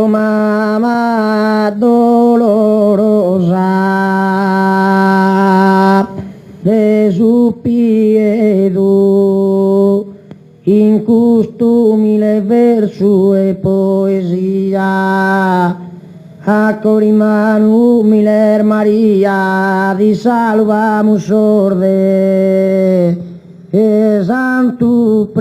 mamá dolorosa de su piedo, incustumile verso e poesia, a corimanu miler Maria di salvamus orde e santu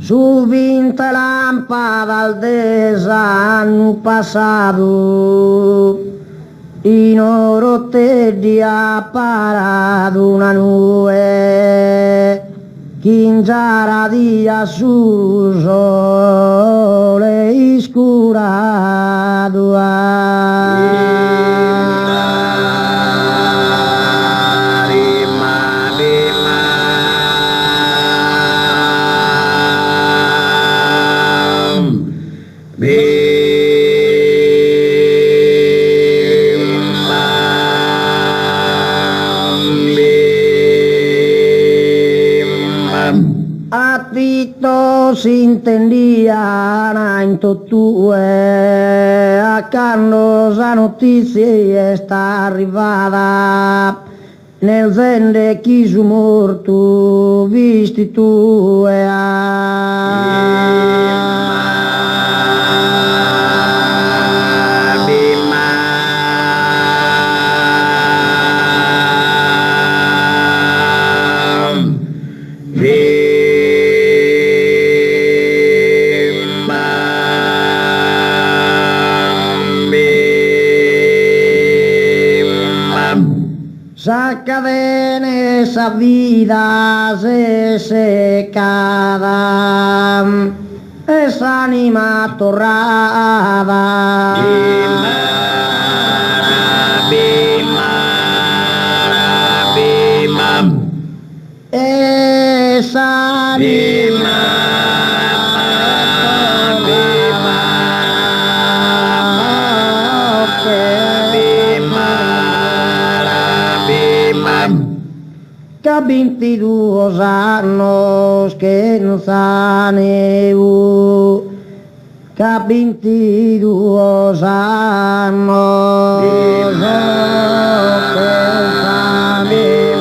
Su vinta lampada al desano pasado, in oro te dia parado una nube, quingiara dia su sole iscurado. Atito si intendía en totue, a Carlos la noticia está arrivata, nel zende chi su morto visti tu Saca de esa vida se secada, esa anima torrada. Esa anima che ha 22 anni che non sa ne che ha 22 anni che non sa ne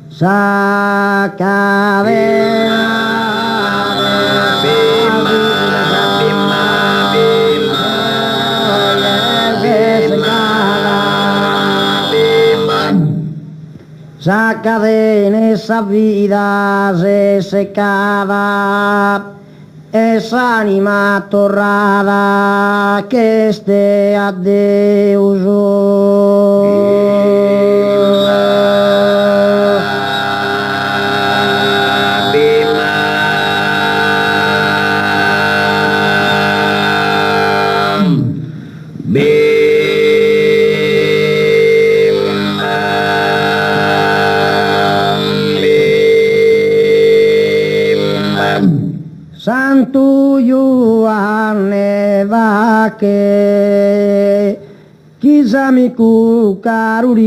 sa cadena saca de esa vida se secada, esa anima torrada que esté a Deus. Santo Ioanne Vacche, Kisami Kukaruri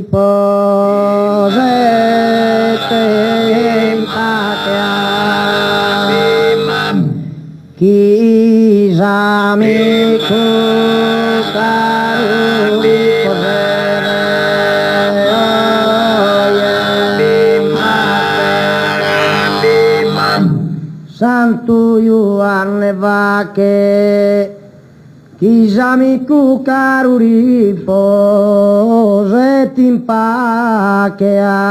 Posete Impakea, Kisami Kukaruri Santo Ioanne Vacche, Kisami Kukaruri Posete Impakea.